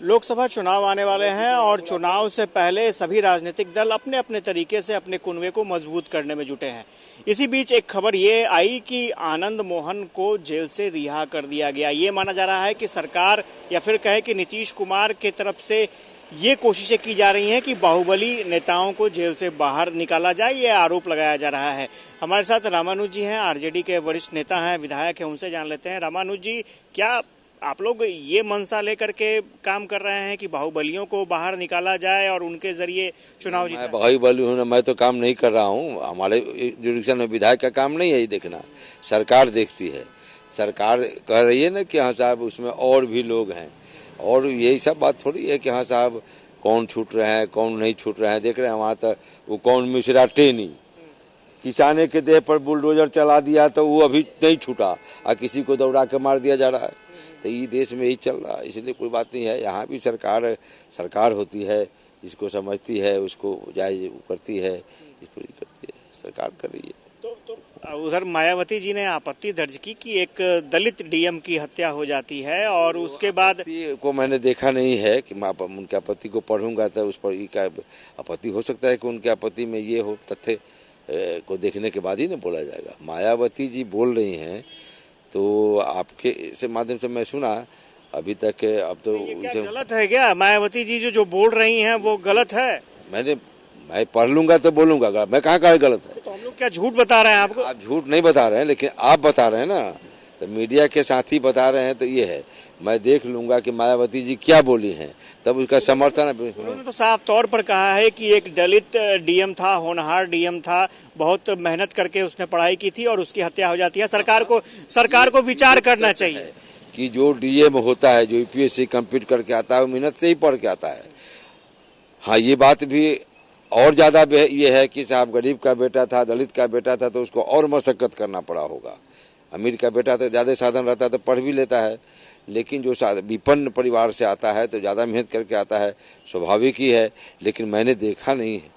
लोकसभा चुनाव आने वाले हैं और चुनाव से पहले सभी राजनीतिक दल अपने अपने तरीके से अपने कुनबे को मजबूत करने में जुटे हैं। इसी बीच एक खबर ये आई कि आनंद मोहन को जेल से रिहा कर दिया गया। ये माना जा रहा है कि सरकार या फिर कहे कि नीतीश कुमार के तरफ से ये कोशिशें की जा रही हैं कि बाहुबली नेताओं को जेल से बाहर निकाला जाए, ये आरोप लगाया जा रहा है। हमारे साथ रामानुज जी हैं, आरजेडी के वरिष्ठ नेता हैं, विधायक हैं, उनसे जान लेते हैं। रामानुज जी, क्या आप लोग ये मनसा लेकर के काम कर रहे हैं कि बाहुबलियों को बाहर निकाला जाए और उनके जरिए चुनाव जीता? मैं बाहुबली हूँ ना, मैं तो काम नहीं कर रहा हूँ। हमारे जुडिक्शन में विधायक का काम नहीं है ये देखना, सरकार देखती है। सरकार कह रही है ना कि हाँ साहब उसमें और भी लोग हैं, और यही सब बात थोड़ी है कि हाँ साहब कौन छूट रहे हैं कौन नहीं छूट रहे हैं। देख रहे हैं वहाँ तक वो कौन मिश्रा टेनी किसाने के देह पर बुलडोजर चला दिया तो वो अभी नहीं छूटा और किसी को दौड़ा के मार दिया जा रहा है। तो ये देश में यही चल रहा है, इसलिए कोई बात नहीं है। यहाँ भी सरकार होती है, जिसको समझती है उसको जायज करती है, इसको करती है, सरकार कर रही है। तो उधर मायावती जी ने आपत्ति दर्ज की कि एक दलित डीएम की हत्या हो जाती है और उसके बाद को मैंने देखा नहीं है कि मैं उनके आपत्ति को पढ़ूंगा तो उस पर ये आपत्ति हो सकता है कि उनके आपत्ति में ये हो, तथ्य को देखने के बाद ही ना बोला जाएगा। मायावती जी बोल रही हैं तो आपके से माध्यम से मैं सुना अभी तक। अब तो क्या गलत है क्या? मायावती जी जो बोल रही हैं वो गलत है? मैं पढ़ लूंगा तो बोलूंगा, मैं कहाँ कहा गलत है। तो हम लोग क्या झूठ बता रहे हैं आपको? आप झूठ नहीं बता रहे हैं, लेकिन आप बता रहे हैं ना, तो मीडिया के साथी बता रहे हैं। तो ये है, मैं देख लूंगा कि मायावती जी क्या बोली हैं, तब उसका समर्थन। उन्होंने तो साफ तौर पर कहा है कि एक दलित डीएम था, होनहार डीएम था, बहुत मेहनत करके उसने पढ़ाई की थी और उसकी हत्या हो जाती है। सरकार को विचार करना चाहिए कि जो डीएम होता है, जो यूपीएससी कंप्लीट करके आता है, वो मेहनत से ही पढ़ के आता है। हाँ, ये बात भी और ज्यादा ये है कि साहब गरीब का बेटा था, दलित का बेटा था, तो उसको और मशक्कत करना पड़ा होगा। अमीर का बेटा तो ज्यादा साधन रहता है तो पढ़ भी लेता है, लेकिन जो विपन्न परिवार से आता है तो ज्यादा मेहनत करके आता है, स्वाभाविक ही है। लेकिन मैंने देखा नहीं है,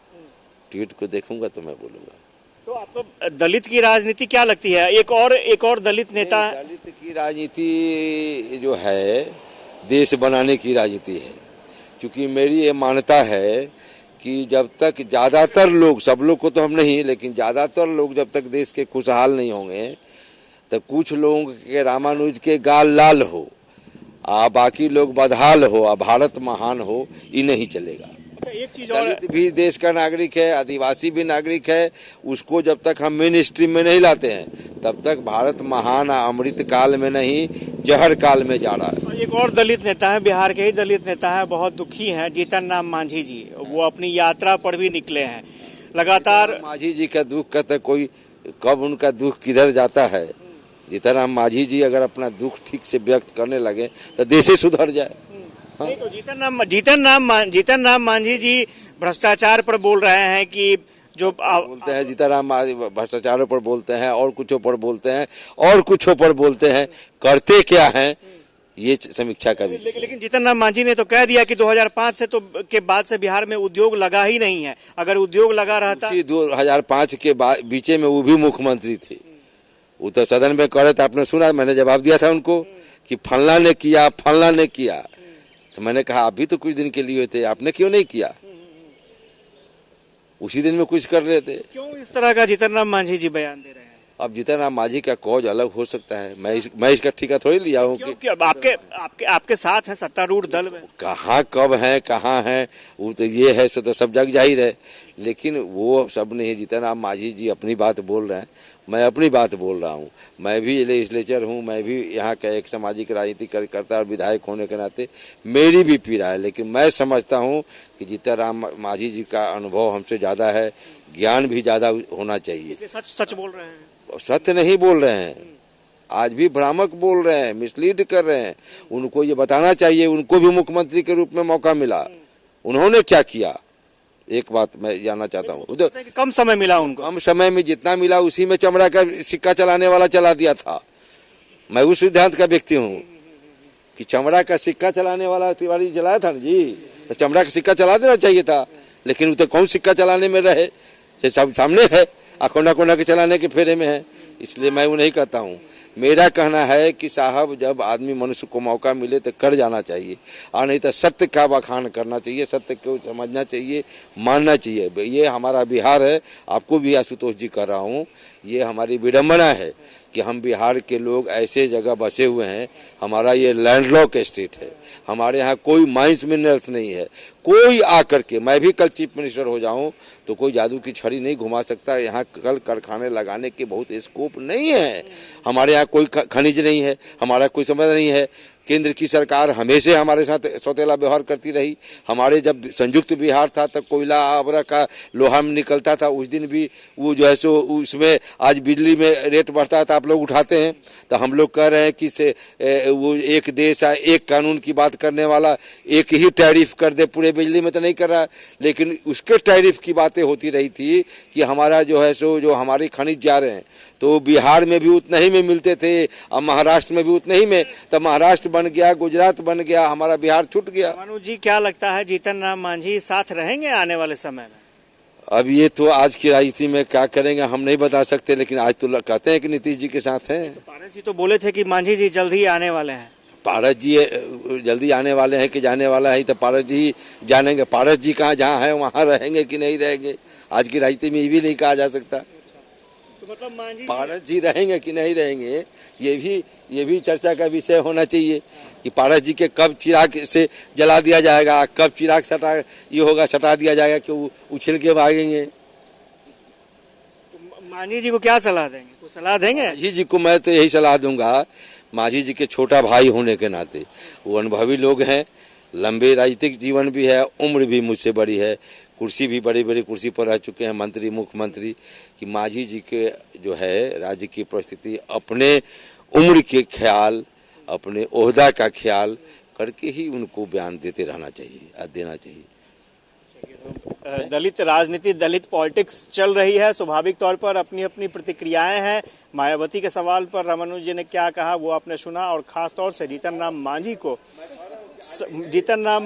ट्वीट को देखूंगा तो मैं बोलूंगा। तो आपको दलित की राजनीति क्या लगती है? एक और दलित नेता, दलित की राजनीति जो है देश बनाने की राजनीति है। क्योंकि मेरी ये मान्यता है कि जब तक ज्यादातर लोग, सब लोग को तो हम नहीं, लेकिन ज्यादातर लोग जब तक देश के खुशहाल नहीं होंगे तो कुछ लोगों के रामानुज के गाल लाल हो बाकी लोग बदहाल हो भारत महान हो, ये नहीं चलेगा। अच्छा, एक चीज और, दलित भी देश का नागरिक है, आदिवासी भी नागरिक है। उसको जब तक हम मेन स्ट्रीम में नहीं लाते हैं तब तक भारत महान अमृत काल में नहीं जहर काल में जा रहा है। एक और दलित नेता है, बिहार के ही दलित नेता है, बहुत दुखी हैं, जीतन राम मांझी जी। वो अपनी यात्रा पर भी निकले हैं लगातार। मांझी जी का दुख का तो कोई कब उनका दुख किधर जाता है। जीतन राम मांझी जी अगर अपना दुख ठीक से व्यक्त करने लगे तो देश ही सुधर जाए। हाँ? तो जीतन राम मांझी जी भ्रष्टाचार पर बोल रहे हैं कि जो बोलते हैं जीतन राम भ्रष्टाचारों पर बोलते हैं और कुछों पर बोलते हैं और कुछों पर बोलते हैं, करते क्या हैं ये समीक्षा का विषय। लेकिन जीतन राम मांझी ने तो कह दिया कि 2005 से तो के बाद से बिहार में उद्योग लगा ही नहीं है। अगर उद्योग लगा रहता, 2005 के बीच में वो भी मुख्यमंत्री थे, वो तो सदन में करे तो आपने सुना, मैंने जवाब दिया था उनको कि फलना ने किया। तो मैंने कहा अभी तो कुछ दिन के लिए थे, आपने क्यों नहीं किया? उसी दिन में कुछ कर रहे थे। क्यों इस तरह का जीतन राम मांझी जी बयान दे रहे हैं? अब जीतन राम मांझी का कौज अलग हो सकता है, मैं इसका ठिका थोड़ी लिया हूँ कि आपके साथ है सत्तारूढ़ दल में। कहाँ कब है कहाँ है वो तो ये है, तो सब जग जाहिर है। लेकिन वो सब नहीं, जीतन राम मांझी जी अपनी बात बोल रहे हैं, मैं अपनी बात बोल रहा हूँ। मैं भी लेजिस्लेचर हूँ, मैं भी यहाँ का एक सामाजिक राजनीति करता और विधायक होने के नाते मेरी भी पीड़ा है। लेकिन मैं समझता हूँ कि जीतन राम मांझी जी का अनुभव हमसे ज्यादा है, ज्ञान भी ज्यादा होना चाहिए। सच बोल रहे हैं, सत्य नहीं बोल रहे हैं, आज भी भ्रामक बोल रहे हैं, मिसलीड कर रहे हैं। उनको ये बताना चाहिए, उनको भी मुख्यमंत्री के रूप में मौका मिला, उन्होंने क्या किया। एक बात मैं जानना चाहता हूँ, कम समय मिला उनको, कम समय में जितना मिला उसी में चमड़ा का सिक्का चलाने वाला चला दिया था। मैं उस सिद्धांत का व्यक्ति हूँ कि चमड़ा का सिक्का चलाने वाला तिवारी चलाया था जी, तो चमड़ा का सिक्का चला देना चाहिए था। लेकिन वो तो कौन सिक्का चलाने में रहे, सब सामने है, कोना कोना के चलाने के फेरे में है। इसलिए मैं वो नहीं कहता हूँ। मेरा कहना है कि साहब जब आदमी मनुष्य को मौका मिले तो कर जाना चाहिए, और नहीं तो सत्य का बखान करना चाहिए, सत्य को समझना चाहिए, मानना चाहिए। ये हमारा बिहार है, आपको भी आशुतोष जी कर रहा हूँ, ये हमारी विडम्बना है कि हम बिहार के लोग ऐसे जगह बसे हुए हैं। हमारा ये लैंडलॉक स्टेट है, हमारे यहाँ कोई माइंस मिनरल्स नहीं है। कोई आकर के, मैं भी कल चीफ मिनिस्टर हो जाऊं तो कोई जादू की छड़ी नहीं घुमा सकता। यहाँ कल कारखाने लगाने के बहुत स्कोप नहीं है। हमारे यहाँ कोई खनिज नहीं है, हमारा कोई समझ नहीं है। केंद्र की सरकार हमेशा हमारे साथ सौतेला व्यवहार करती रही। हमारे जब संयुक्त बिहार था तब कोयला आबरा का लोहा में निकलता था, उस दिन भी वो जो है सो उसमें आज बिजली में रेट बढ़ता था, आप लोग उठाते हैं। तो हम लोग कह रहे हैं कि से वो एक देश एक कानून की बात करने वाला एक ही टैरिफ कर दे पूरे बिजली में, तो नहीं कर रहा है। लेकिन उसके टैरिफ की बातें होती रही थी कि हमारा जो है सो जो हमारे खनिज जा रहे हैं तो बिहार में भी उतना ही में मिलते थे और महाराष्ट्र में भी उतना ही में, तब महाराष्ट्र बन गया, गुजरात बन गया, हमारा बिहार छूट गया। मनोज जी, क्या लगता है जीतन राम मांझी साथ रहेंगे आने वाले समय में? अब ये तो आज की राजनीति में क्या करेंगे हम नहीं बता सकते, लेकिन आज तो कहते हैं कि नीतीश जी के साथ हैं। तो पारस जी तो बोले थे कि मांझी जी जल्द ही आने वाले हैं। पारस जी जल्दी आने वाले हैं कि जाने वाला है, तो पारस जी जानेंगे। पारस जी कहाँ जहाँ है वहाँ रहेंगे कि नहीं रहेंगे, आज की राजनीति में ये भी नहीं कहा जा सकता। तो मतलब मांझी पारस जी रहेंगे कि नहीं रहेंगे, ये भी चर्चा का विषय होना चाहिए कि पारस जी के कब चिराग से जला दिया जाएगा, कब चिराग सटा दिया जाएगा कि वो उछल के भागेंगे। तो मांझी जी को क्या सलाह देंगे? कुछ सलाह देंगे? मांझी जी को मैं तो यही सलाह दूंगा, मांझी जी के छोटा भाई होने के नाते वो अनुभवी लोग हैं, लंबे राजनीतिक जीवन भी है, उम्र भी मुझसे बड़ी है, कुर्सी भी बड़ी बड़ी कुर्सी पर रह चुके हैं, मंत्री मुख्यमंत्री। कि मांझी जी के जो है राज्य की परिस्थिति अपने उम्र के ख्याल, अपने ओहदा का ख्याल करके ही उनको बयान देते रहना चाहिए, देना चाहिए। दलित राजनीति, दलित पॉलिटिक्स चल रही है, स्वाभाविक तौर पर अपनी अपनी प्रतिक्रियाएं हैं। मायावती के सवाल पर रामानुज जी ने क्या कहा वो आपने सुना, और खास तौर से जीतन राम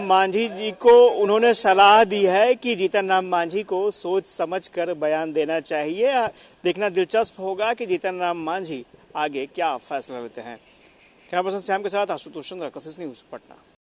मांझी जी को उन्होंने सलाह दी है कि जीतन राम मांझी को सोच समझ कर बयान देना चाहिए। देखना दिलचस्प होगा कि जीतन राम मांझी आगे क्या फैसला लेते हैं। कैमरा पर्सन श्याम के साथ आशुतोष चंद्र, कशिश न्यूज, पटना।